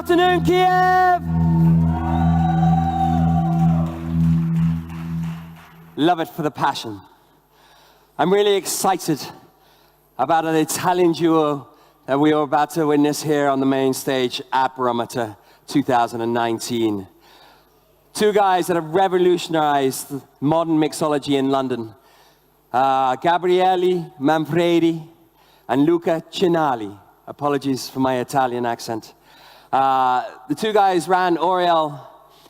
afternoon, Kiev! Love it for the passion. I'm really excited about an Italian duo that we are about to witness here on the main stage at Barometer 2019. Two guys that have revolutionized modern mixology in London. Gabriele Manfredi and Luca Cinelli. Apologies for my Italian accent. The two guys ran Oriel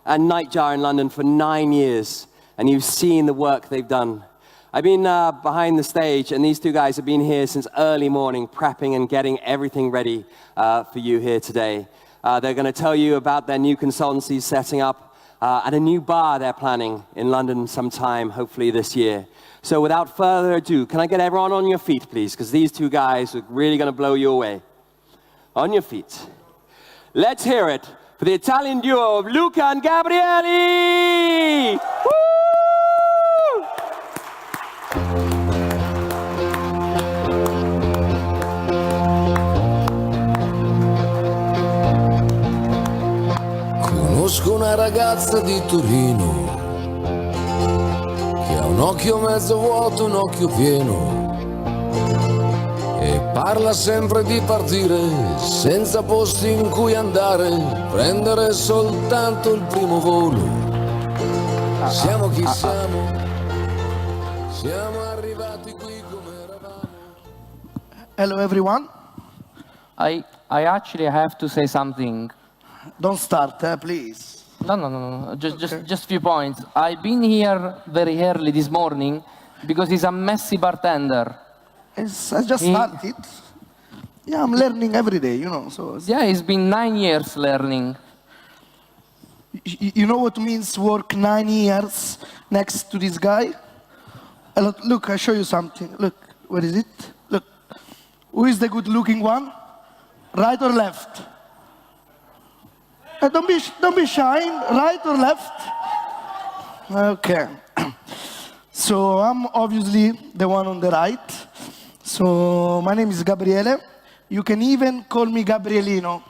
and Nightjar in London for 9 years, and you've seen the work they've done. I've been behind the stage, and these two guys have been here since early morning, prepping and getting everything ready for you here today. They're going to tell you about their new consultancy setting up and a new bar they're planning in London sometime, hopefully this year. So without further ado, can I get everyone on your feet, please? Because these two guys are really going to blow you away. On your feet. Let's hear it for the Italian duo of Luca and Gabriele! Woo! Conosco una ragazza di Torino che ha un occhio mezzo vuoto, un occhio pieno e parla sempre di partire senza posti in cui andare, prendere soltanto il primo volo. Siamo chi siamo, siamo arrivati qui come eravamo. Hello everyone. I actually have to say something. Don't start, please. No. Just few points. I've been here very early this morning because he's a messy bartender. I just started. Yeah, I'm learning every day, you know. So Yeah, he's been 9 years learning. you know what means work 9 years next to this guy? Look, I show you something. Look, what is it? Look, who is the good-looking one? Right or left? Don't be shy. Right or left? Okay. So I'm obviously the one on the right. So my name is Gabriele. You can even call me Gabrielino.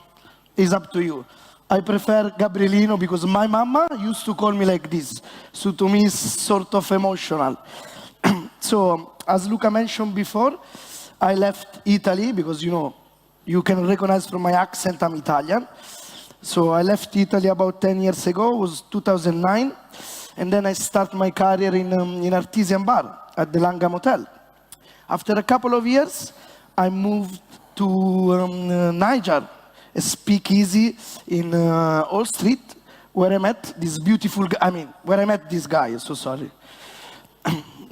It's up to you. I prefer Gabrielino because my mama used to call me like this. So to me it's sort of emotional. So as Luca mentioned before, I left Italy because, you know, you can recognize from my accent I'm Italian. So I left Italy about 10 years ago, it was 2009. And then I started my career in artisan bar at the Langham Hotel. After a couple of years, I moved to Niger, a speakeasy in Hall Street, where I met this beautiful guy, where I met this guy, so sorry.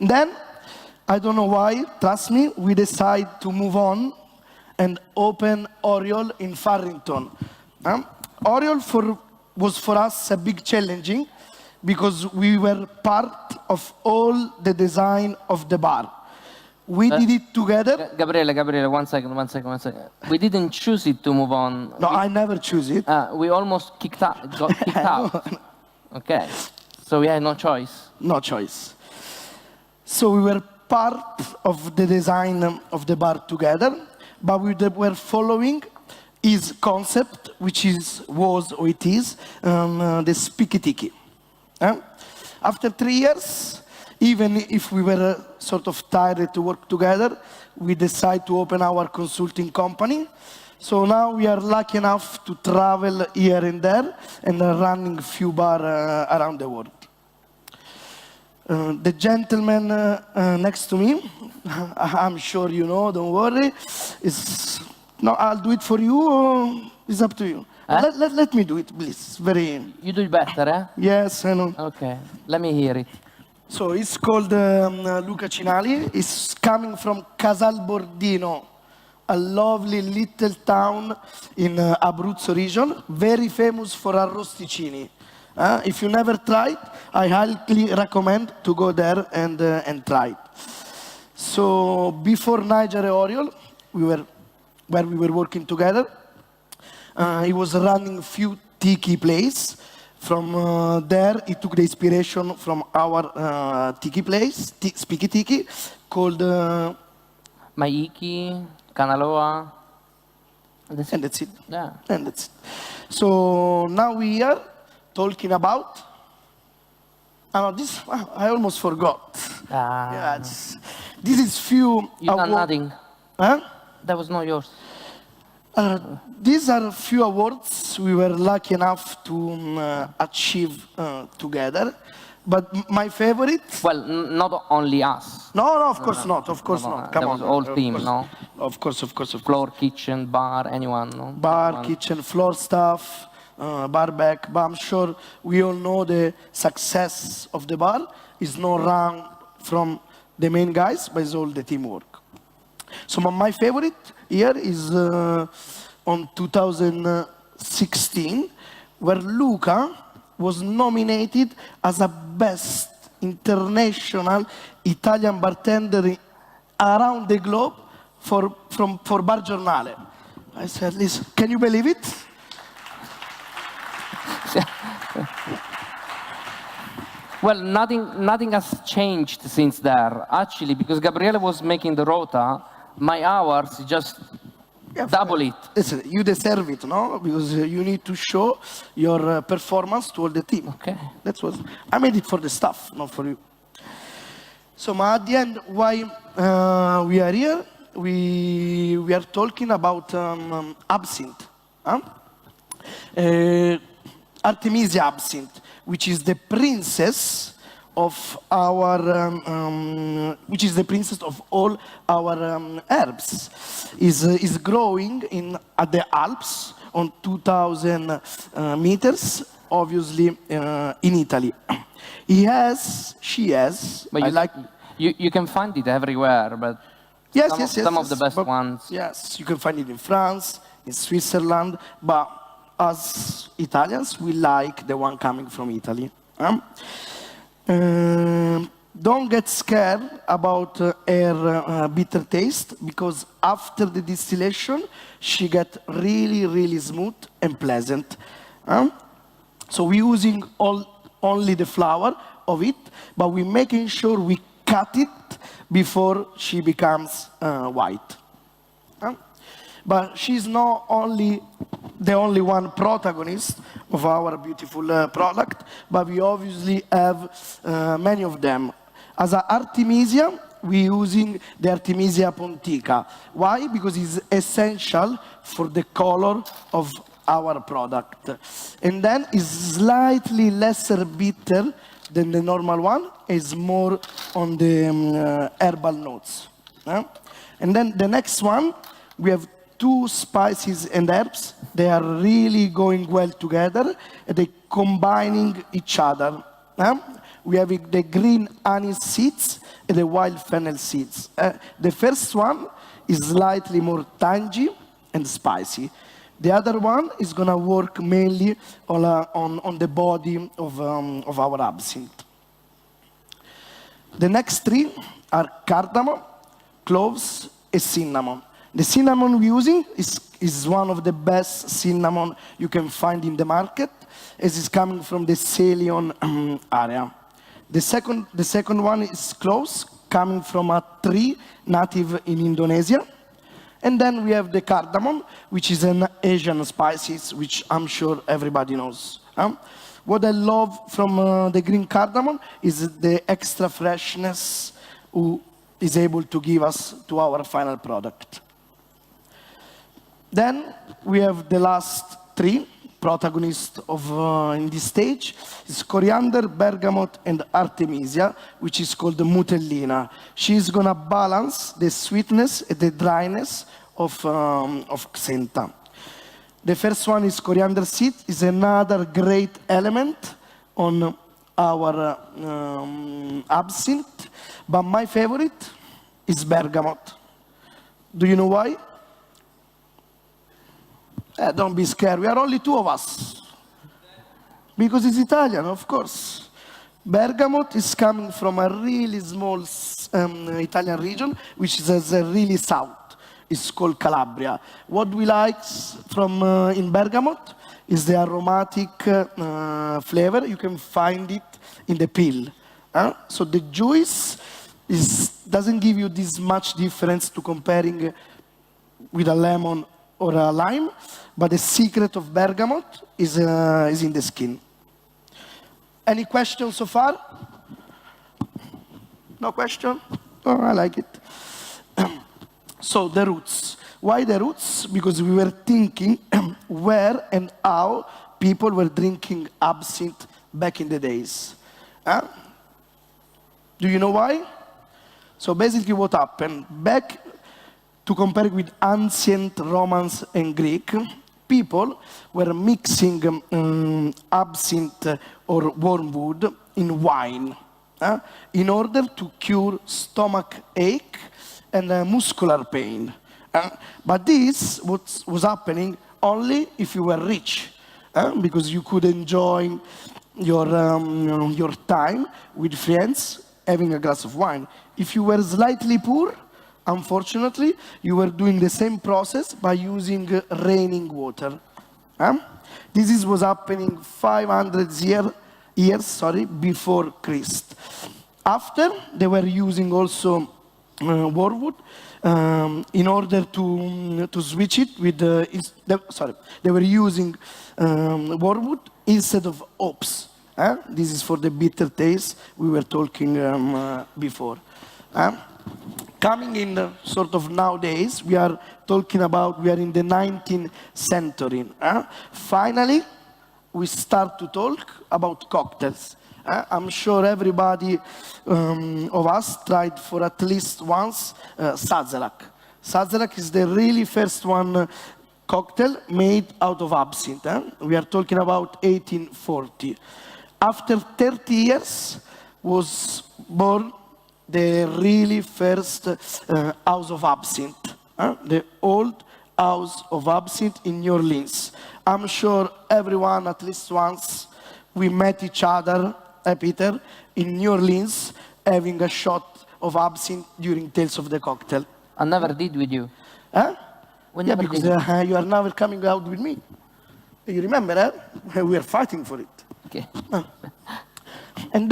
Then, I don't know why, trust me, we decided to move on and open Oriel in Farrington. Oriel was for us a big challenging because we were part of all the design of the bar. We did it together. Gabriele, one second. We didn't choose it to move on. No, I never choose it. We almost got kicked out. Okay, so we had no choice. No choice. So we were part of the design of the bar together, but we were following his concept, which was the speaky tiki. After 3 years, even if we were sort of tired to work together, we decided to open our consulting company. So now we are lucky enough to travel here and there and running a few bars around the world. The gentleman next to me, I'm sure you know, don't worry, no, I'll do it for you, or it's up to you. Let me do it, please. You do it better, eh? Yes, I know. Okay, let me hear it. So it's called Luca Cinelli. It's coming from Casal Bordino, a lovely little town in Abruzzo region, very famous for arrosticini. If you never tried, I highly recommend to go there and try it. So before Niger Oriel, where we were working together, he was running a few tiki places. From there, he took the inspiration from our tiki place, speaky tiki, called Maiki, Kanaloa. And that's it. Yeah. And that's it. So now we are talking about. I almost forgot. Yeah, this is few. You done nothing. Huh? That was not yours. These are a few awards we were lucky enough to achieve together. But my favorite? Well, not only us. No, of course not. Of course not. Come that on. was all team, no? Of course. Floor, kitchen, bar, anyone, no? Bar, kitchen, floor staff, bar back. But I'm sure we all know the success of the bar is not run from the main guys, but it's all the teamwork. So my favorite year is on 2016, where Luca was nominated as a best international Italian bartender around the globe for Bar Giornale. I said, listen, can you believe it? Well, nothing has changed since there. Actually, because Gabriele was making the rota, my hours just double it. Listen, you deserve it, no? Because you need to show your performance to all the team. Okay. That's what I made it for the staff, not for you. So, at the end, why we are here? We are talking about absinthe, Artemisia absinthe, which is the princess of our, which is the princess of all our herbs, is growing at the Alps on 2,000 meters, obviously in Italy. She has. But you can find it everywhere, but some of the best ones. Yes, you can find it in France, in Switzerland, but as Italians, we like the one coming from Italy. Don't get scared about her bitter taste, because after the distillation, she gets really, really smooth and pleasant. So we're using only the flower of it, but we're making sure we cut it before she becomes white. But she's not the only one protagonist of our beautiful product, but we obviously have many of them. As an Artemisia, we're using the Artemisia pontica. Why? Because it's essential for the color of our product. And then it's slightly lesser bitter than the normal one. It's more on the herbal notes. And then the next one, we have 2 spices and herbs. They are really going well together. They're combining each other. We have the green anise seeds and the wild fennel seeds. The first one is slightly more tangy and spicy. The other one is going to work mainly on the body of our absinthe. The next 3 are cardamom, cloves, and cinnamon. The cinnamon we're using is one of the best cinnamon you can find in the market, as it's coming from the Ceylon area. The second one is cloves, coming from a tree native in Indonesia. And then we have the cardamom, which is an Asian spices, which I'm sure everybody knows. What I love from the green cardamom is the extra freshness who is able to give us to our final product. Then we have the last 3 protagonists in this stage. It's coriander, bergamot, and artemisia, which is called the mutellina. She's gonna balance the sweetness and the dryness of Xenta. The first one is coriander seed, is another great element on our absinthe, but my favorite is bergamot. Do you know why? Don't be scared, we are only 2 of us. Because it's Italian, of course. Bergamot is coming from a really small Italian region, which is really south. It's called Calabria. What we like from in bergamot is the aromatic flavor. You can find it in the peel. So the juice doesn't give you this much difference to comparing with a lemon or lime, but the secret of bergamot is in the skin. Any questions so far? No question? Oh, I like it. So the roots. Why the roots? Because we were thinking where and how people were drinking absinthe back in the days. Do you know why? So basically what happened? Back, to compare with ancient Romans and Greek, people were mixing absinthe or wormwood in wine in order to cure stomach ache and muscular pain. But this was happening only if you were rich, because you could enjoy your time with friends having a glass of wine. If you were slightly poor, unfortunately, you were doing the same process by using raining water. This was happening 500 years before Christ. After, they were using also wormwood in order to switch it with they were using wormwood instead of hops. This is for the bitter taste we were talking before. Coming in sort of nowadays, we are in the 19th century. Finally, we start to talk about cocktails. I'm sure everybody of us tried for at least once Sazerac. Sazerac is the really first one cocktail made out of absinthe. We are talking about 1840. After 30 years was born the really first house of absinthe, the old house of absinthe in New Orleans. I'm sure everyone at least once we met each other, Peter, in New Orleans having a shot of absinthe during Tales of the Cocktail. I never did with you. We Yeah, never because did. you are never coming out with me. You remember, we were fighting for it. Okay. And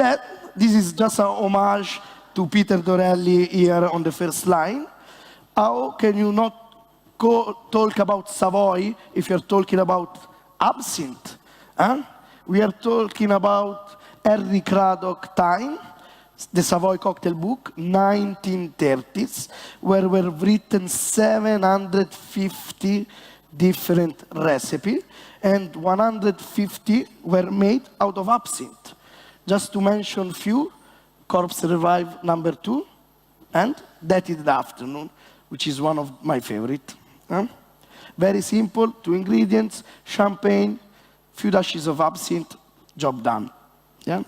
this is just a homage to Peter Dorelli here on the first line. How can you not talk about Savoy if you're talking about absinthe? We are talking about Henry Craddock time, the Savoy Cocktail Book, 1930s, where were written 750 different recipes, and 150 were made out of absinthe. Just to mention few, Corpse Revive number 2, and That in the Afternoon, which is one of my favorite. Very simple, 2 ingredients, champagne, few dashes of absinthe, job done. Yeah.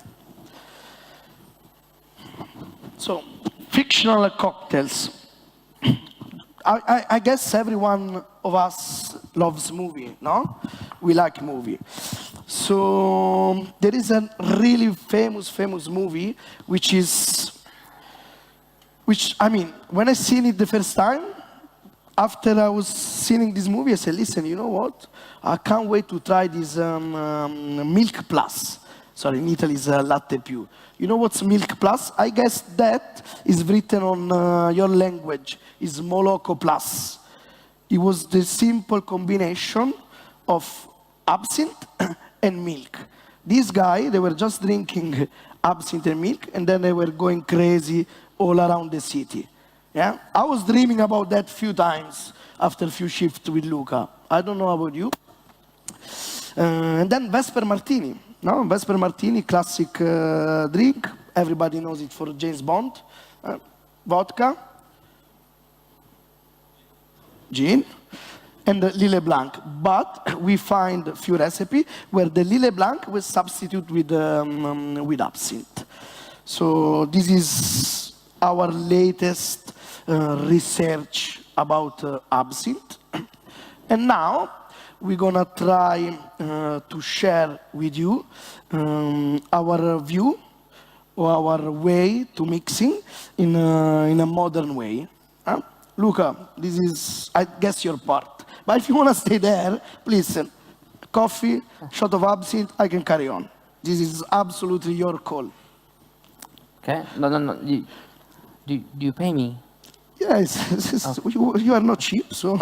So, fictional cocktails. I guess everyone of us loves movie, no? We like movie. So there is a really famous movie, which I mean, when I seen it the first time, after I was seeing this movie, I said, listen, you know what? I can't wait to try this Milk Plus. Sorry, in Italy it's Latte Più. You know what's Milk Plus? I guess that is written on your language. It's Moloko Plus. It was the simple combination of absinthe and milk. This guy, they were just drinking absinthe and milk, and then they were going crazy all around the city. Yeah, I was dreaming about that few times after a few shifts with Luca. I don't know about you. And then Vesper Martini. No, Vesper Martini, classic drink. Everybody knows it for James Bond. Vodka, gin, and the Lille Blanc. But we find a few recipes where the Lille Blanc was substituted with absinthe. So this is our latest research about absinthe. And now we're gonna try to share with you our view or our way to mixing in a modern way. Luca, this is, I guess, your part. But if you wanna stay there, please, coffee, shot of absinthe, I can carry on. This is absolutely your call. Okay. No. Do you pay me? Yes, you are not cheap, so.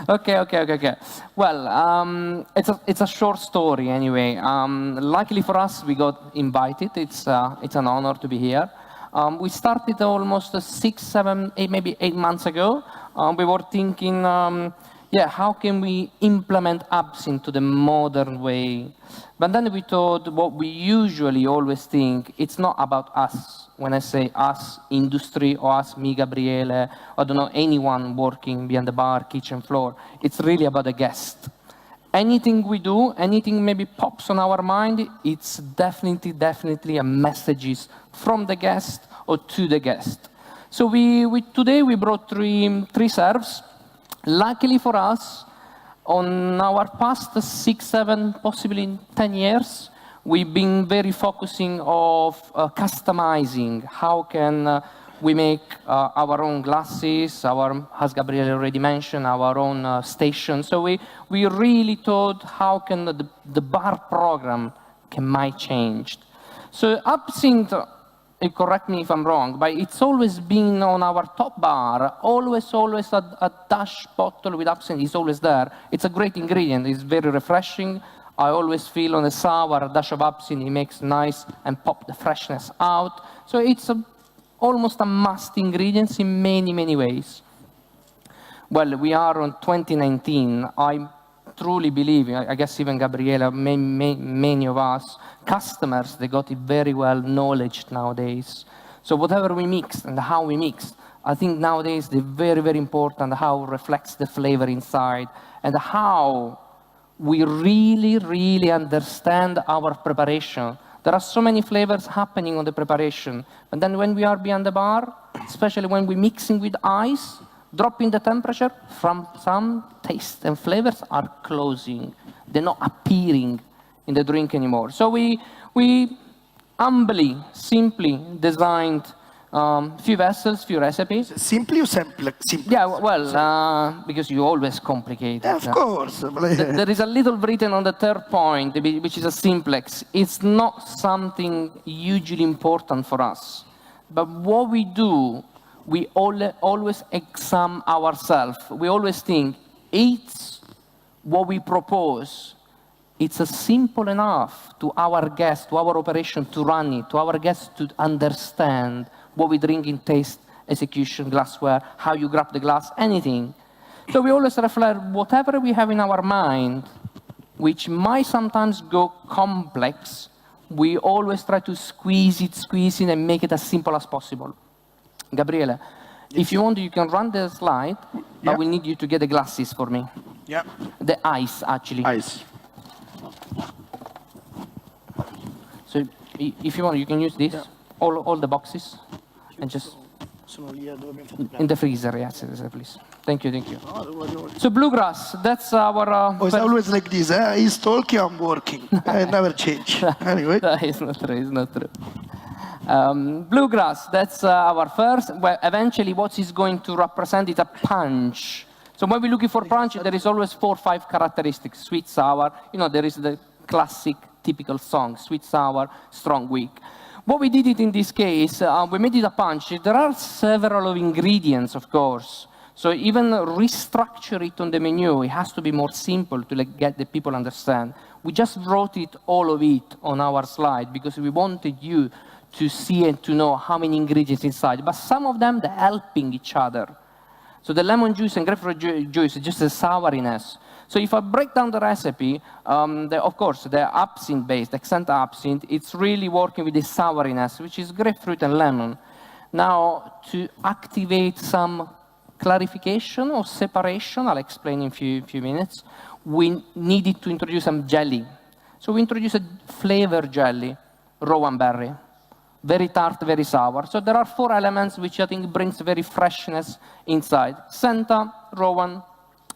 Okay. Well, it's a short story anyway. Luckily for us, we got invited. It's an honor to be here. We started almost 6, 7, 8, maybe 8 months ago. We were thinking, how can we implement absinthe to the modern way? But then we thought what we usually always think, it's not about us. When I say us, industry, or us, me, Gabriele, I don't know, anyone working behind the bar, kitchen floor, it's really about the guest. Anything we do, anything maybe pops on our mind, it's definitely a messages from the guest or to the guest. So today we brought three serves. Luckily for us, on our past 6, 7, possibly 10 years, we've been very focusing of customizing. How can we make our own glasses, as Gabriele already mentioned, our own station. So we really thought, how can the bar program might change? So absinthe, correct me if I'm wrong, but it's always been on our top bar, always a dash bottle with absinthe is always there. It's a great ingredient, it's very refreshing. I always feel on the sour, a dash of absinthe, it makes nice and pop the freshness out. So it's almost a must ingredient in many ways. Well, we are on 2019. I truly believe, I guess even Gabriela, many of us, customers, they got it very well knowledge nowadays. So whatever we mix and how we mix, I think nowadays they're very important how it reflects the flavor inside and how we really understand our preparation. There are so many flavors happening on the preparation. But then when we are behind the bar, especially when we're mixing with ice, dropping the temperature, from some taste and flavors are closing. They're not appearing in the drink anymore. So we humbly, simply designed few vessels, few recipes. Simply or simple? Yeah, well, because you always complicate it. Of course. There is a little written on the third point, which is a simplex. It's not something hugely important for us. But what we do, we always examine ourselves. We always think, it's what we propose. It's simple enough to our guests, to our operation to run it, to our guests to understand what we drink in taste, execution, glassware, how you grab the glass, anything. So we always reflect whatever we have in our mind, which might sometimes go complex, we always try to squeeze it and make it as simple as possible. Gabriele, if you want, you can run the slide, but we need you to get the glasses for me. Yeah. The ice, actually. Ice. So if you want, you can use this, all the boxes, and just in the freezer, yes, please. Thank you. So bluegrass, that's our... it's always like this, eh? He's talking, I'm working. I never change. Anyway. It's not true. Bluegrass, that's our first. Well, eventually what is going to represent is a punch. So when we're looking for punch, there is always 4 or 5 characteristics. Sweet, sour, there is the classic, typical song, sweet, sour, strong, weak. What we did it in this case, we made it a punch. There are several ingredients, of course. So even restructure it on the menu, it has to be more simple to get the people understand. We just wrote it, all of it, on our slide because we wanted you to see and to know how many ingredients inside. But some of them, they're helping each other. So the lemon juice and grapefruit juice is just a souriness. So if I break down the recipe, of course, the absinthe-based, accent absinthe, it's really working with the souriness, which is grapefruit and lemon. Now, to activate some clarification or separation, I'll explain in a few minutes, we needed to introduce some jelly. So we introduced a flavor jelly, rowan berry. Very tart, very sour. So there are 4 elements which I think brings very freshness inside. Senta, rowan,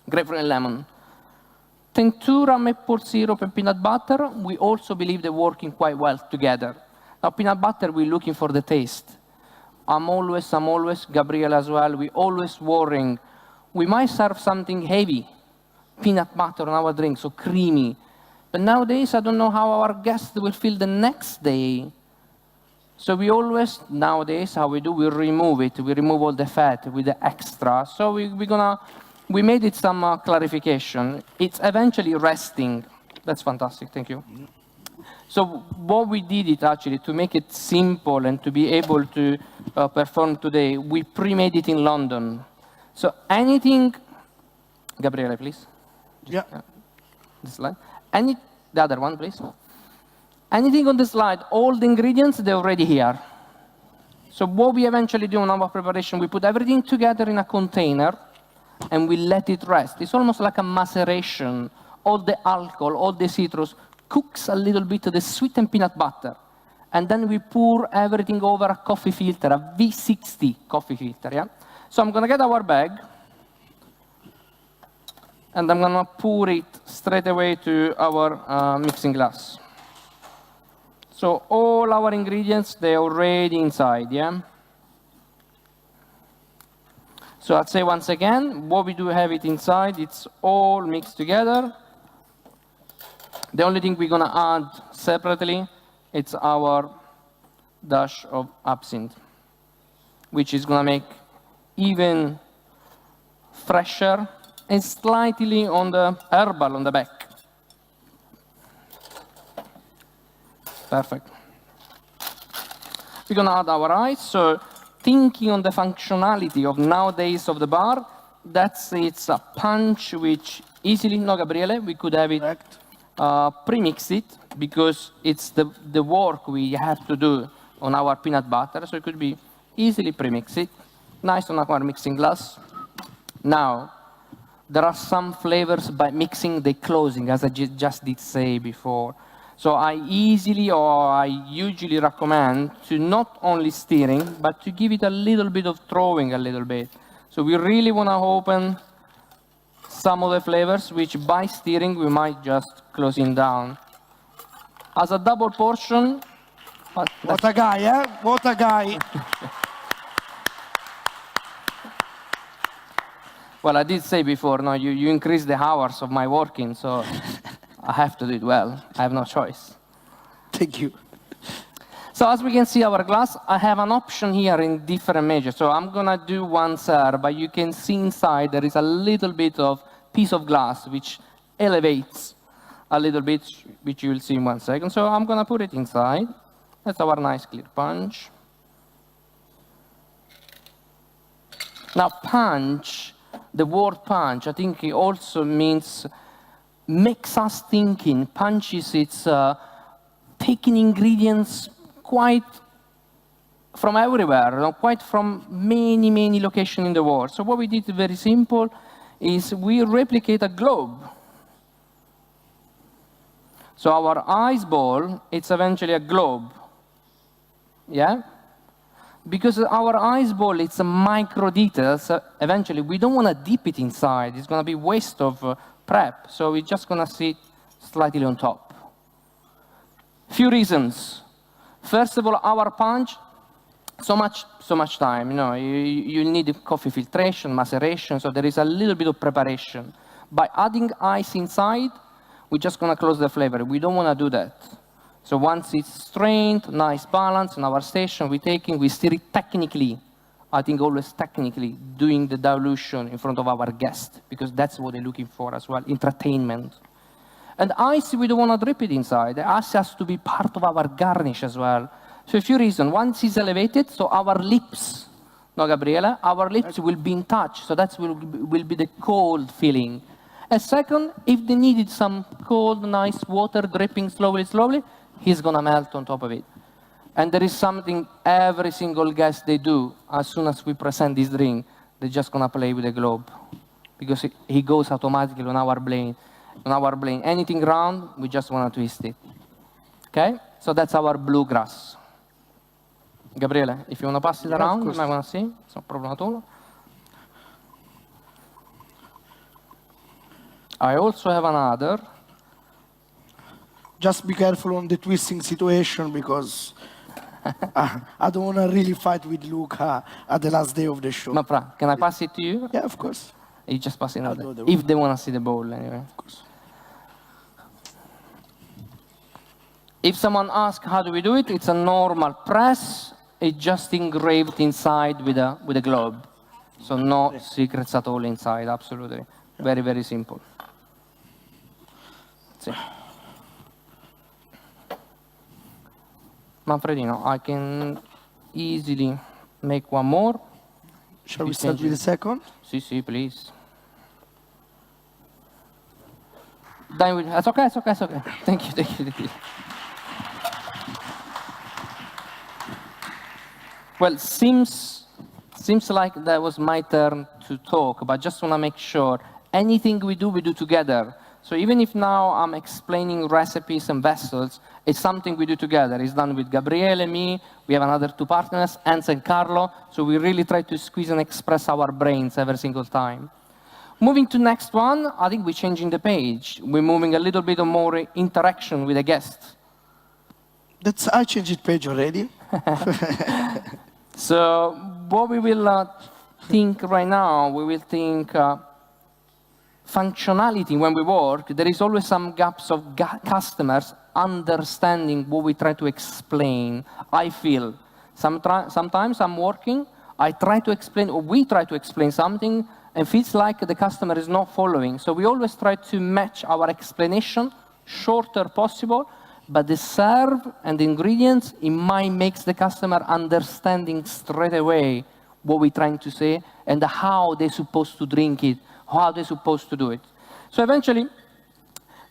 grapefruit and lemon. Tempura, maple syrup, and peanut butter, we also believe they're working quite well together. Now, peanut butter, we're looking for the taste. I'm always, Gabriele as well, we're always worrying. We might serve something heavy, peanut butter on our drink, so creamy. But nowadays, I don't know how our guests will feel the next day So we always, nowadays, how we do, we remove it. We remove all the fat with the extra. So we made it some clarification. It's eventually resting. That's fantastic, thank you. So what we did it actually, to make it simple and to be able to perform today, we pre-made it in London. So anything, Gabriele, please. Yeah. This slide. The other one, please. Anything on the slide, all the ingredients, they're already here. So what we eventually do in our preparation, we put everything together in a container and we let it rest. It's almost like a maceration. All the alcohol, all the citrus, cooks a little bit of the sweetened peanut butter. And then we pour everything over a coffee filter, a V60 coffee filter, yeah? So I'm gonna get our bag, and I'm gonna pour it straight away to our mixing glass. So all our ingredients, they're already inside, yeah? So I'll say once again, what we do have it inside, it's all mixed together. The only thing we're gonna add separately, it's our dash of absinthe, which is gonna make even fresher and slightly on the herbal on the back. Perfect. We're gonna add our ice. So thinking on the functionality of nowadays of the bar, it's a punch which easily, no Gabriele, we could have it pre-mix it because it's the work we have to do on our peanut butter. So it could be easily pre-mix it. Nice on our mixing glass. Now, there are some flavors by mixing, they closing, as I just did say before. So I usually recommend to not only stirring, but to give it a little bit of throwing a little bit. So we really want to open some of the flavors, which by stirring, we might just closing down. As a double portion. What a guy, eh? What a guy. Well, I did say before, no, you increase the hours of my working, so I have to do it well. I have no choice. Thank you. So as we can see our glass, I have an option here in different measures. So I'm gonna do one serve, but you can see inside there is a little bit of piece of glass which elevates a little bit, which you will see in 1 second. So I'm gonna put it inside. That's our nice clear punch. Now punch, the word punch, I think it also means makes us thinking. Punches, it's taking ingredients quite from everywhere, quite from many, many locations in the world. So what we did very simple is we replicate a globe. So our ice ball, it's eventually a globe. Yeah? Because our ice ball, it's a micro details. Eventually, we don't want to dip it inside. It's going to be waste of prep. So we're just going to sit slightly on top. Few reasons. First of all, our punch, so much time. You need coffee filtration, maceration, so there is a little bit of preparation. By adding ice inside, we're just going to close the flavor. We don't want to do that. So once it's strained, nice balance in our station, we stir it technically. I think always technically, doing the dilution in front of our guest, because that's what they're looking for as well, entertainment. And ice, we don't want to drip it inside. The ice has to be part of our garnish as well. So a few reasons. Once it's elevated, so our lips, no, Gabriela, our lips will be in touch. So that will be the cold feeling. And second, if they needed some cold, nice water dripping slowly, he's going to melt on top of it. And there is something every single guest they do. As soon as we present this drink, they're just going to play with the globe. Because he goes automatically on our blade. Anything round, we just want to twist it. Okay? So that's our bluegrass. Gabriele, if you want to pass it around, you might want to see. It's no problem at all. I also have another. Just be careful on the twisting situation, because I don't want to really fight with Luca at the last day of the show. Can I pass it to you? Yeah, of course. You just pass it out. If they want to see the bowl, anyway. Of course. If someone asks how do we do it, it's a normal press. It's just engraved inside with a globe. So no secrets at all inside, absolutely. Very, very simple. That's it. Manfredino, I can easily make one more. Shall we start with the second? Si, please. That's okay, it's okay. Thank you. Well, seems like that was my turn to talk, but just want to make sure anything we do together. So even if now I'm explaining recipes and vessels, it's something we do together. It's done with Gabriele, me, we have another two partners, Hans and Carlo, so we really try to squeeze and express our brains every single time. Moving to next one, I think we're changing the page. We're moving a little bit more interaction with the guest. I changed page already. So what we will think right now, we will think functionality when we work. There is always some gaps of customers understanding what we try to explain. I feel sometimes I'm working, I try to explain, or we try to explain something, and feels like the customer is not following. So we always try to match our explanation, shorter possible, but the serve and the ingredients, it might make the customer understanding straight away what we're trying to say and how they're supposed to drink it, how they're supposed to do it. So eventually,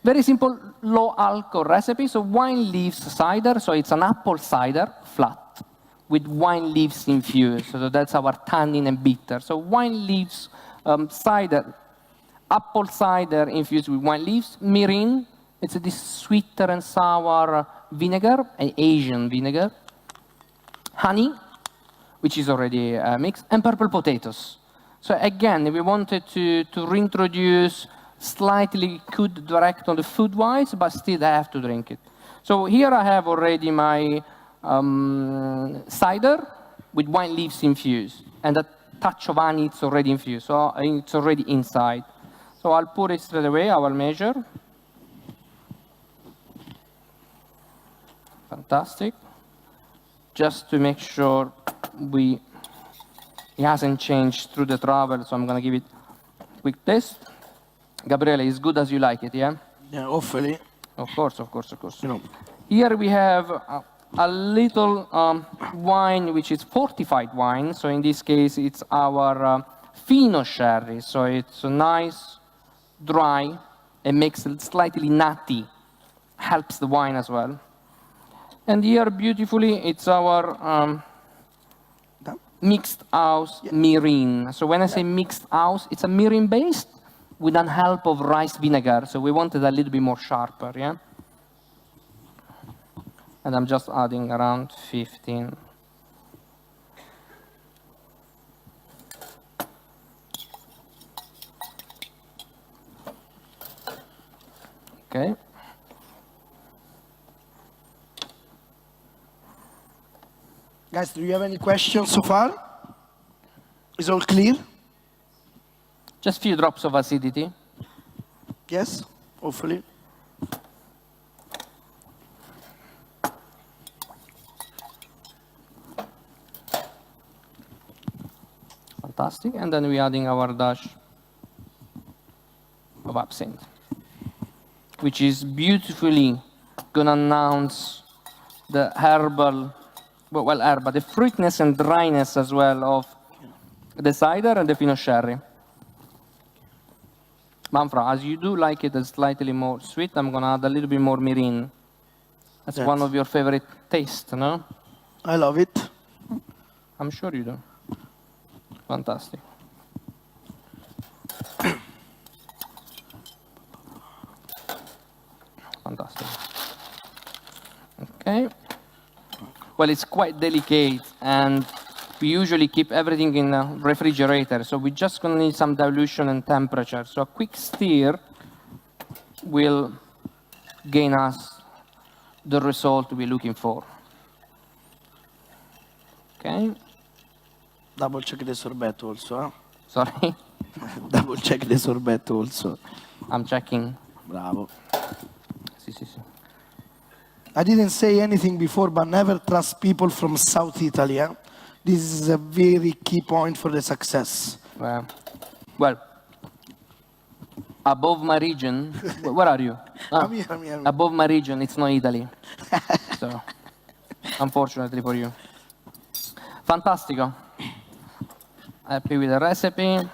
very simple low alcohol recipe. So wine leaves cider, so it's an apple cider, flat, with wine leaves infused. So that's our tannin and bitter. So wine leaves cider, apple cider infused with wine leaves, mirin, it's this sweeter and sour vinegar, an Asian vinegar, honey, which is already mixed, and purple potatoes. So again, we wanted to reintroduce slightly could direct on the food-wise, but still I have to drink it. So here I have already my cider with wine leaves infused, and a touch of honey, it's already infused, so it's already inside. So I'll pour it straight away, I will measure. Fantastic. Just to make sure it hasn't changed through the travel, so I'm going to give it a quick taste. Gabriele, it's good as you like it, yeah? Yeah, hopefully. Of course. You know. Here we have a little wine, which is fortified wine. So in this case, it's our Fino sherry. So it's nice, dry, and makes it slightly nutty. Helps the wine as well. And here, beautifully, it's our mixed house mirin. So when I say mixed house, it's a mirin based with the help of rice vinegar. So we wanted a little bit more sharper, yeah? And I'm just adding around 15. Okay. Guys, do you have any questions so far? Is all clear? Just a few drops of acidity. Yes, hopefully. Fantastic. And then we're adding our dash of absinthe, which is beautifully going to announce the herbal, but the fruitness and dryness as well of the cider and the Fino sherry. Manfra, as you do like it slightly more sweet, I'm going to add a little bit more mirin. That's one of your favorite tastes, no? I love it. I'm sure you do. Fantastic. Fantastic. Okay. Well, it's quite delicate, and we usually keep everything in a refrigerator, so we're just going to need some dilution and temperature. So a quick stir will gain us the result we're looking for. Okay. Double check the sorbet also. Huh? Sorry? Double check the sorbet also. I'm checking. Bravo. Sì. I didn't say anything before, but never trust people from South Italy. Eh? This is a very key point for the success. Well, above my region, where are you? I'm here. Above my region, it's not Italy. So, unfortunately for you. Fantastico. Happy with the recipe.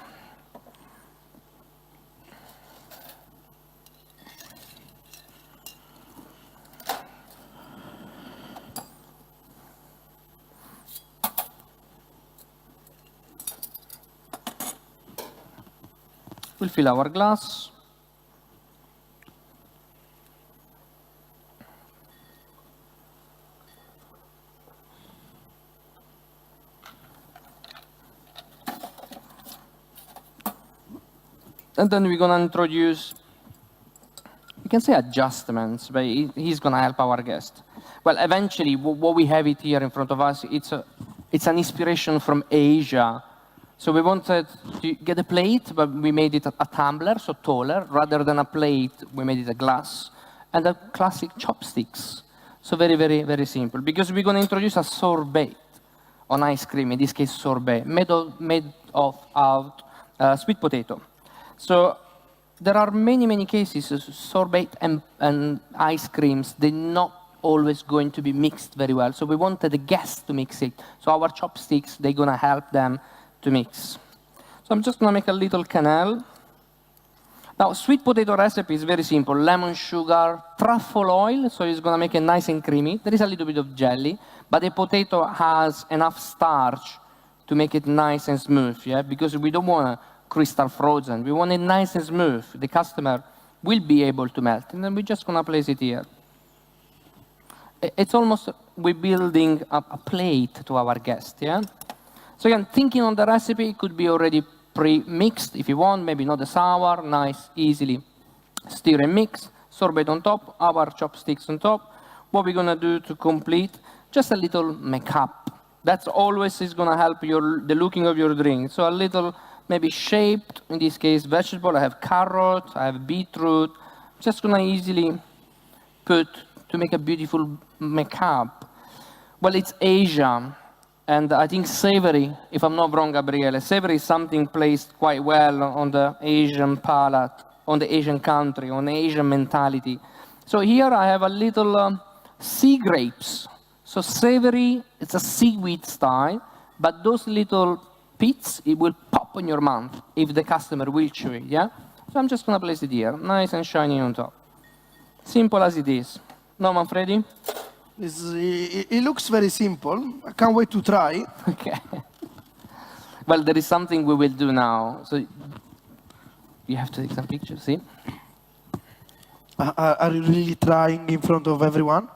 We'll fill our glass. And then we're going to introduce, you can say adjustments, but he's going to help our guest. Well, eventually, what we have it here in front of us, it's an inspiration from Asia. So we wanted to get a plate, but we made it a tumbler, so taller. Rather than a plate, we made it a glass. And a classic chopsticks. So very, very, very simple. Because we're going to introduce a sorbet on ice cream, in this case sorbet, made of sweet potato. So there are many, many cases, sorbet and ice creams, they're not always going to be mixed very well. So we wanted the guests to mix it. So our chopsticks, they're going to help them to mix. So I'm just going to make a little canal. Now, sweet potato recipe is very simple. Lemon sugar, truffle oil, so it's going to make it nice and creamy. There is a little bit of jelly, but the potato has enough starch to make it nice and smooth, yeah? Because we don't want crystal frozen. We want it nice and smooth. The customer will be able to melt. And then we're just going to place it here. It's almost, we're building a plate to our guest, yeah? So again, thinking on the recipe, it could be already pre-mixed if you want, maybe not the sour, nice, easily stir and mix, sorbet on top, our chopsticks on top. What we're gonna do to complete, just a little makeup. That's always is gonna help the looking of your drink. So a little, maybe shaped, in this case, vegetable. I have carrot, I have beetroot. Just gonna easily put to make a beautiful makeup. Well, it's Asia. And I think savory, if I'm not wrong, Gabriele, savory is something placed quite well on the Asian palate, on the Asian country, on the Asian mentality. So here I have a little sea grapes. So savory, it's a seaweed style, but those little pits, it will pop in your mouth if the customer will chew it, yeah? So I'm just gonna place it here, nice and shiny on top. Simple as it is. No, Manfredi? It looks very simple. I can't wait to try. Okay. Well, there is something we will do now. So you have to take some pictures, see? Are you really trying in front of everyone?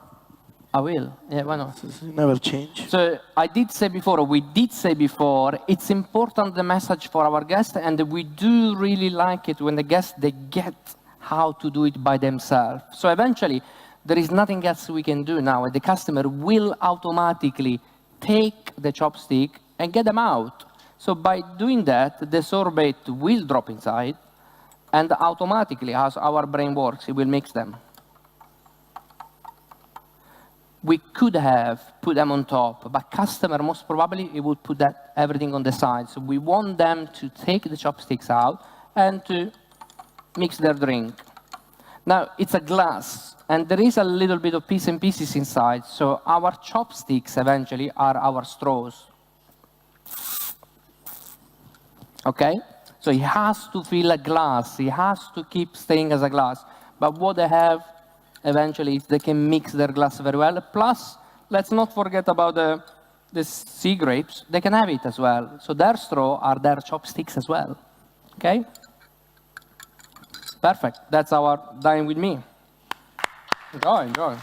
I will. Yeah, why not? You never change. So I did say before, or we did say before, it's important the message for our guests, and we do really like it when the guests, they get how to do it by themselves. So eventually, there is nothing else we can do now. The customer will automatically take the chopstick and get them out. So by doing that, the sorbet will drop inside, and automatically, as our brain works, it will mix them. We could have put them on top, but customer, most probably, it would put that everything on the side. So we want them to take the chopsticks out and to mix their drink. Now, it's a glass. And there is a little bit of piece and pieces inside, so our chopsticks eventually are our straws. Okay? So he has to fill a glass. He has to keep staying as a glass. But what they have eventually is they can mix their glass very well. Plus, let's not forget about the sea grapes. They can have it as well. So their straw are their chopsticks as well. Okay? Perfect. That's our dine with me. Enjoy, enjoy.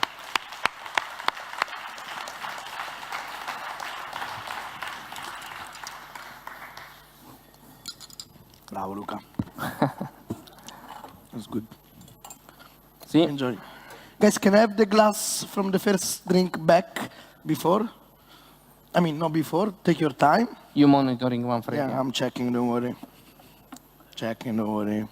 Bravo, Luca. That's good. See? Enjoy. Guys, can I have the glass from the first drink back before? I mean, not before. Take your time. You monitoring one for Yeah, I'm checking, don't worry. Checking, don't worry.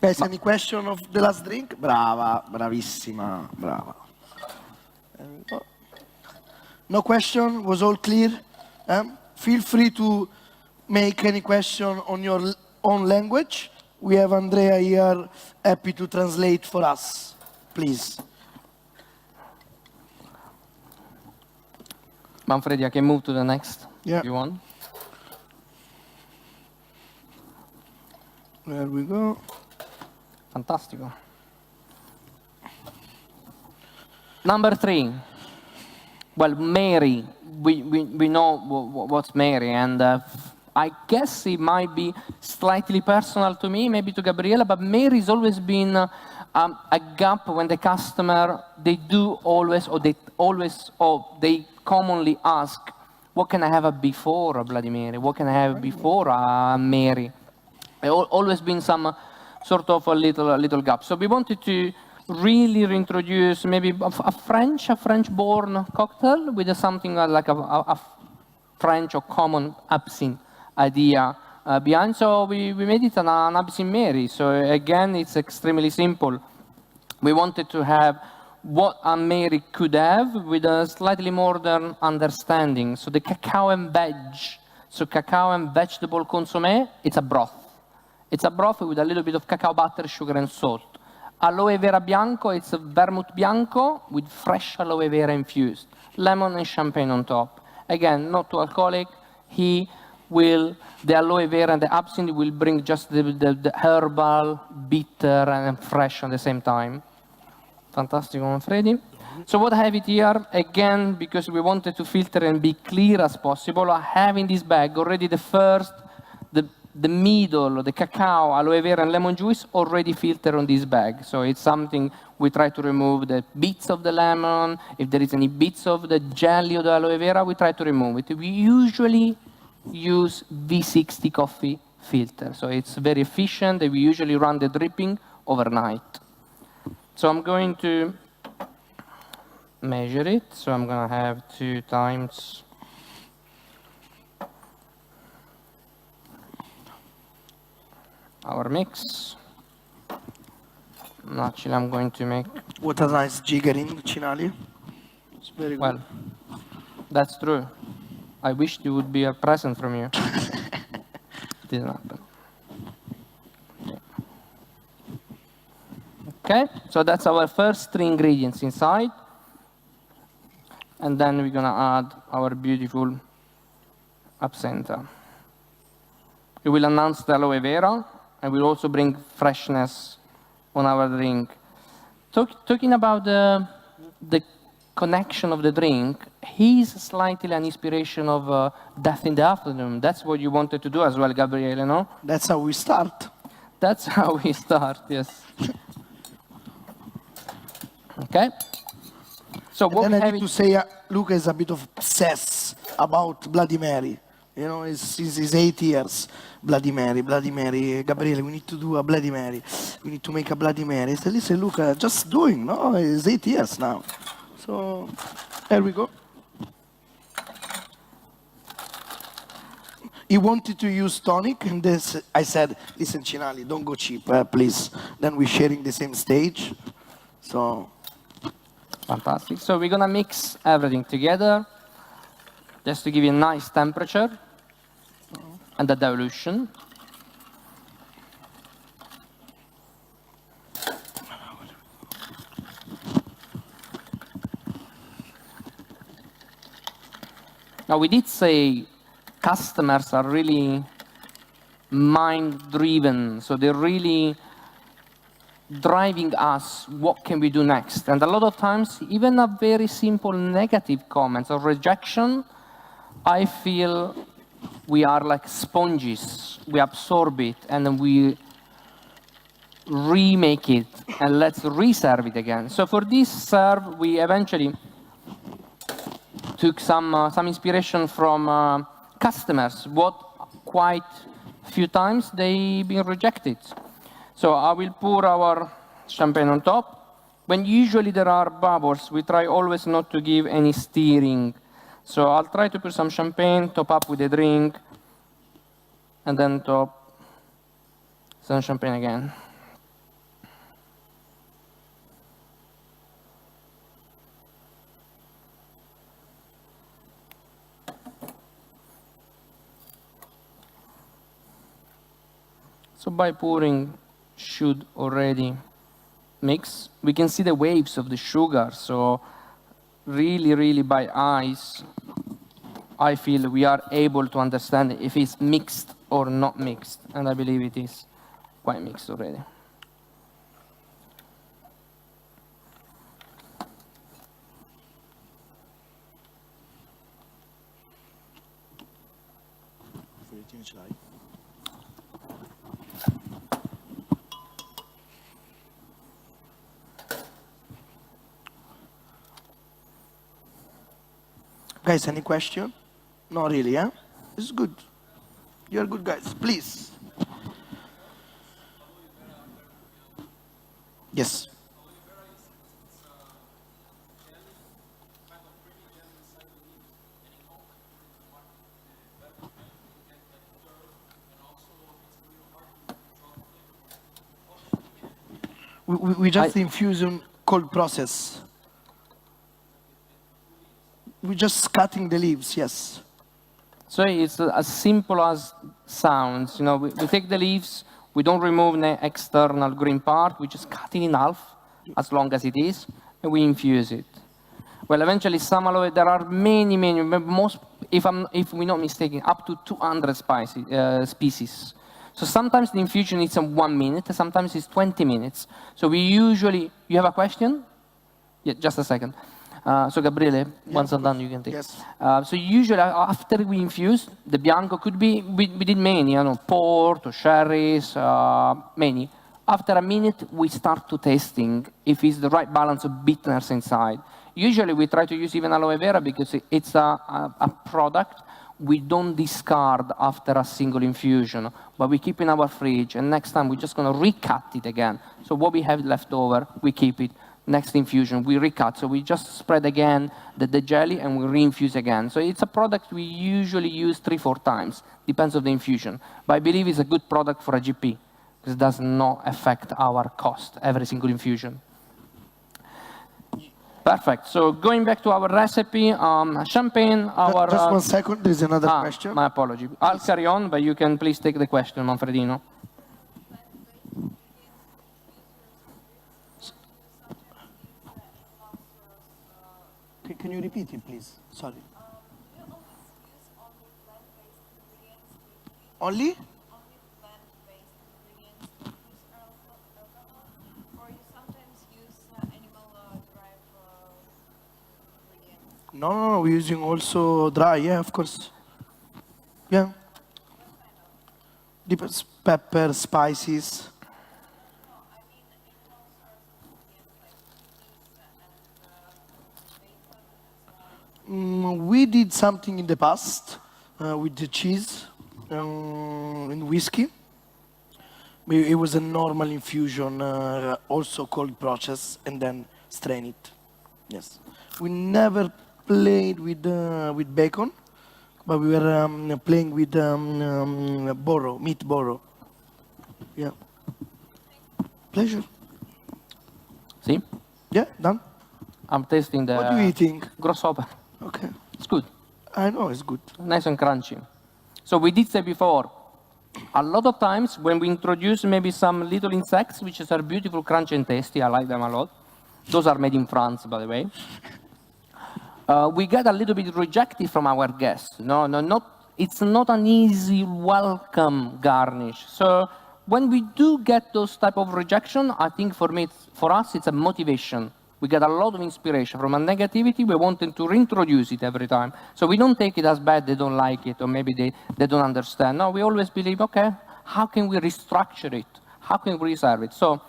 Guys, any question of the last drink? Brava, bravissima, brava. There we go. No question, was all clear? Feel free to make any question on your own language. We have Andrea here, happy to translate for us. Please. Manfredi, I can move to the next Yeah. if you want. There we go. Fantastico. Number 3. Well, Mary. We know what's Mary, and I guess it might be slightly personal to me, maybe to Gabriele, but Mary's always been a gap when the customer, they commonly ask, what can I have before a Bloody Mary? What can I have before a Mary? There always been some sort of a little gap. So we wanted to really reintroduce maybe a French-born cocktail with something like a French or common absinthe idea behind. So we made it an absinthe Mary. So again, it's extremely simple. We wanted to have what a Mary could have with a slightly modern understanding. So the cacao and veg, so cacao and vegetable consommé, it's a broth. It's a broth with a little bit of cacao butter, sugar, and salt. Aloe vera bianco, it's a vermouth bianco with fresh aloe vera infused. Lemon and champagne on top. Again, not too alcoholic. The aloe vera and the absinthe will bring just the herbal, bitter, and fresh at the same time. Fantastic, Manfredi. So what I have it here, again, because we wanted to filter and be clear as possible, I have in this bag already the middle, the cacao, aloe vera, and lemon juice already filtered on this bag. So it's something we try to remove the bits of the lemon. If there is any bits of the jelly or the aloe vera, we try to remove it. We usually use V60 coffee filter. So it's very efficient. We usually run the dripping overnight. So I'm going to measure it. So I'm going to have 2 times our mix. Actually, I'm going to make... What a nice jiggering, Cinelli. It's very good. Well, that's true. I wished it would be a present from you. Didn't happen. Okay, so that's our first 3 ingredients inside. And then we're going to add our beautiful absinthe. We will announce the aloe vera, and we'll also bring freshness on our drink. Talking about the connection of the drink, he's slightly an inspiration of Death in the Afternoon. That's what you wanted to do as well, Gabriele, no? That's how we start. That's how we start, yes. Okay. So what Then we I have need to say, Luca is a bit of obsessed about Bloody Mary. You know, since he's 8 years, Bloody Mary, Gabriele, we need to do a Bloody Mary. We need to make a Bloody Mary. I said, listen, Luca, just doing, no? It's 8 years now. So, there we go. He wanted to use tonic, and this, I said, listen, Cinelli, don't go cheap, please. Then we're sharing the same stage. So. Fantastic. So we're going to mix everything together, just to give you a nice temperature and the dilution. Now, we did say customers are really mind-driven, so they're really driving us, what can we do next? And a lot of times, even a very simple negative comments or rejection, I feel we are like sponges. We absorb it, and then we remake it, and let's reserve it again. So for this serve, we eventually took some inspiration from customers, what quite few times they've been rejected. So I will pour our champagne on top. When usually there are bubbles, we try always not to give any stirring. So I'll try to put some champagne, top up with a drink, and then top some champagne again. So by pouring, should already mix. We can see the waves of the sugar. So really, really by eyes, I feel we are able to understand if it's mixed or not mixed. And I believe it is quite mixed already. Guys, any question? Not really, huh? It's good. You're good guys. Please. Yes. We just infuse in cold process. We're just cutting the leaves, yes. So it's as simple as sounds. You know, we take the leaves, we don't remove the external green part, we just cut it in half, as long as it is, and we infuse it. Well, eventually, some aloe, there are many, most, if we're not mistaken, up to 200 species. So sometimes the infusion is in 1 minute, sometimes it's 20 minutes. So we usually, you have a question? Yeah, just a second. So Gabriele, once I'm done, you can take. Yes. So usually after we infuse, the Bianco could be, we did many, port or sherries, many. After a minute, we start to testing if it's the right balance of bitterness inside. Usually we try to use even aloe vera because it's a product we don't discard after a single infusion, but we keep in our fridge, and next time we're just going to recut it again. So what we have left over, we keep it. Next infusion, we recut. So we just spread again the jelly and we reinfuse again. So it's a product we usually use 3-4 times. Depends on the infusion. But I believe it's a good product for a GP because it does not affect our cost every single infusion. Perfect. So going back to our recipe, champagne, our... Just 1 second, there's another question. My apology. I'll carry on, but you can please take the question, Manfredino. Can you repeat it, please? Sorry. Only? Plant-based ingredients. Or you sometimes use animal-derived ingredients. No, we're using also dry, yeah, of course. Yeah. Depends, pepper, spices. We did something in the past with the cheese and whiskey. It was a normal infusion, also cold process, and then strain it. Yes. We never played with bacon, but we were playing with meat boro. Yeah. Pleasure. See? Yeah, done. I'm tasting the... What are you eating? Grasshopper. Okay. It's good. I know, it's good. Nice and crunchy. So we did say before, a lot of times when we introduce maybe some little insects, which are beautiful, crunchy and tasty, I like them a lot. Those are made in France, by the way. We get a little bit rejected from our guests. It's not an easy welcome garnish. So when we do get those type of rejection, I think for us, it's a motivation. We get a lot of inspiration. From a negativity, we wanted to reintroduce it every time. So we don't take it as bad, they don't like it, or maybe they don't understand. No, we always believe, okay, how can we restructure it? How can we reserve it? So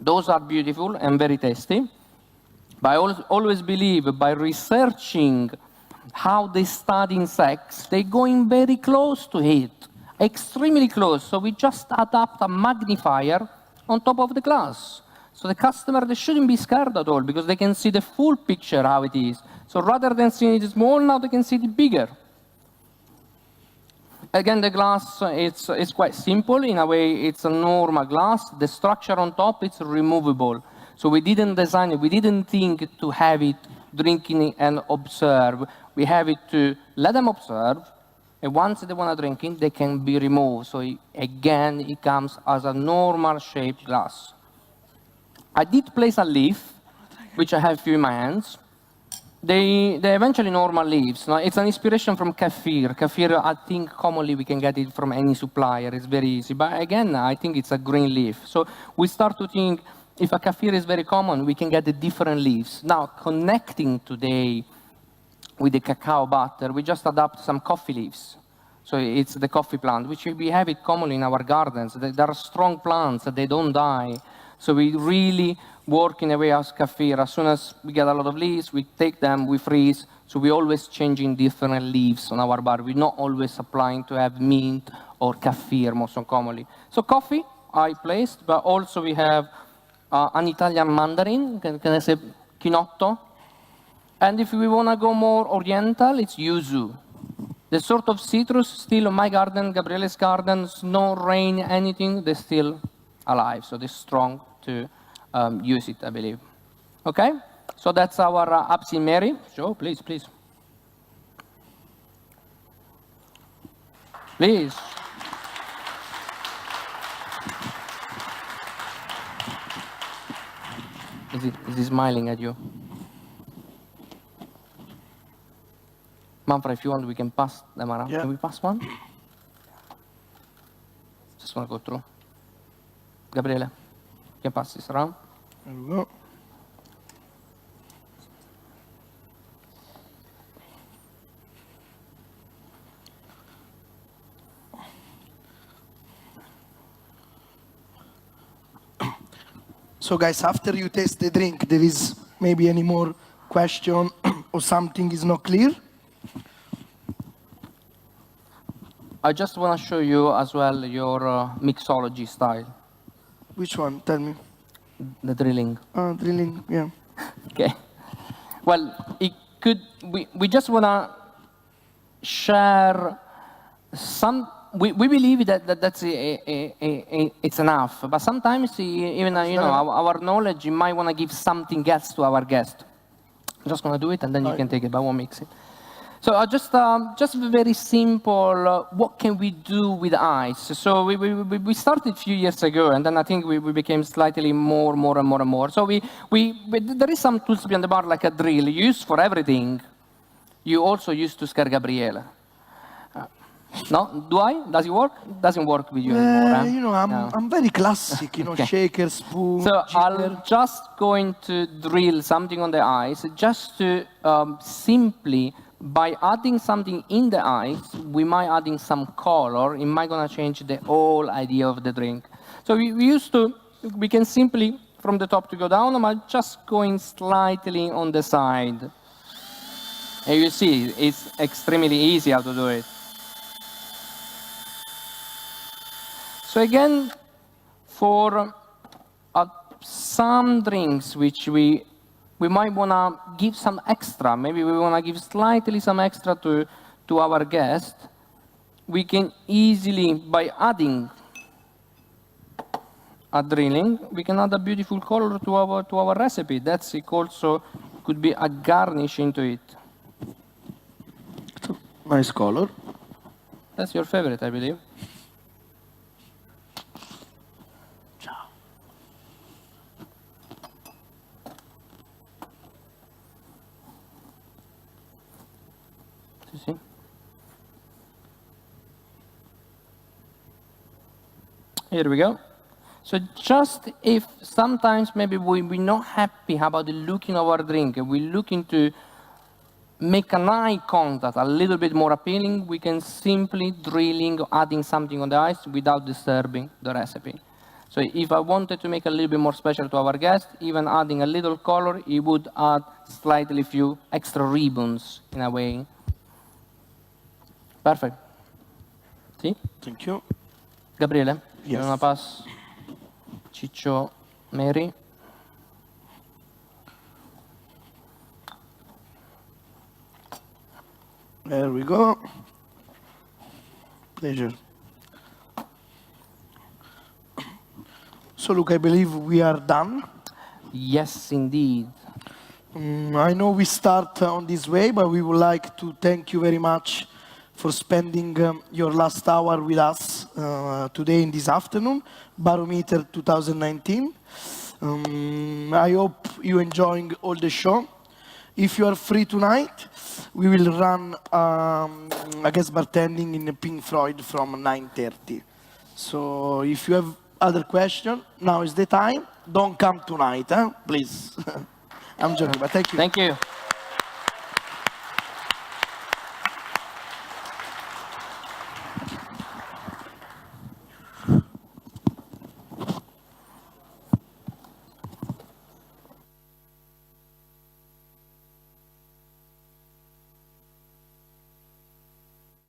those are beautiful and very tasty. But I always believe by researching how they study insects, they're going very close to it, extremely close. So we just adapt a magnifier on top of the glass. So the customer, they shouldn't be scared at all because they can see the full picture how it is. So rather than seeing it small, now they can see it bigger. Again, the glass, it's quite simple. In a way, it's a normal glass. The structure on top, it's removable. So we didn't design it. We didn't think to have it drinking and observe. We have it to let them observe, And once they want to drink it, they can be removed. So again, it comes as a normal shaped glass. I did place a leaf, which I have few in my hands. They're eventually normal leaves. No? It's an inspiration from kaffir. Kaffir, I think commonly we can get it from any supplier. It's very easy. But again, I think it's a green leaf. So we start to think, if a kaffir is very common, we can get the different leaves. Now, connecting today with the cacao butter, we just adapt some coffee leaves. So it's the coffee plant, which we have it commonly in our gardens. There are strong plants, they don't die. So we really work in a way as kaffir. As soon as we get a lot of leaves, we take them, we freeze. So we're always changing different leaves on our bar. We're not always applying to have mint or kaffir most commonly. So coffee, I placed, but also we have an Italian mandarin, can I say chinotto? And if we want to go more oriental, it's yuzu. The sort of citrus still on my garden, Gabriele's garden, no rain, anything, they're still alive. So they're strong to use it, I believe. Okay? So that's our absinthe Mary. So please, please. Please. Is he smiling at you? Manfred, if you want, we can pass them around. Yeah. Can we pass one? Just want to go through. Gabriele, you can pass this around. There we go. So guys, after you taste the drink, there is maybe any more question or something is not clear? I just want to show you as well your mixology style, Which one? Tell me. the drilling. Drilling, yeah. Okay. Well, it could. We just want to share some. We believe that's it's enough. But sometimes even our knowledge, you might want to give something else to our guest. I'm just going to do it, and then you can take it, but I won't mix it. So just very simple, what can we do with ice? So we started a few years ago, and then I think we became slightly more and more. So there is some tools behind the bar, like a drill, used for everything. You also used to scare Gabriele. No? Do I? Does it work? Doesn't work with you anymore. You know, I'm very classic, you know, Okay. shaker, spoon, So jitter. I'm just going to drill something on the ice, just to simply, by adding something in the ice, we might adding some color. It might gonna change the whole idea of the drink. So we can simply, from the top to go down, I'm just going slightly on the side. And you see, it's extremely easy how to do it. So again, for some drinks which we might want to give some extra, maybe we want to give slightly some extra to our guest, we can easily, by adding a drilling, we can add a beautiful color to our recipe. That's it also could be a garnish into it. Nice color. That's your favorite, I believe. See? Here we go. So just if sometimes maybe we're not happy about the looking of our drink, and we're looking to make an eye contact a little bit more appealing, we can simply drilling or adding something on the ice without disturbing the recipe. So if I wanted to make a little bit more special to our guest, even adding a little color, it would add slightly few extra ribbons in a way. Perfect. See? Thank you. Gabriele, Yes. you wanna pass Ciccio, Mary? There we go. Pleasure. So, look, I believe we are done. Yes, indeed. I know we start on this way, but we would like to thank you very much for spending your last hour with us today in this afternoon, Barometer 2019. I hope you enjoying all the show. If you are free tonight, we will run a guest bartending in Pink Floyd from 9:30. So if you have other questions, now is the time. Don't come tonight, please. I'm joking, but thank you. Thank you.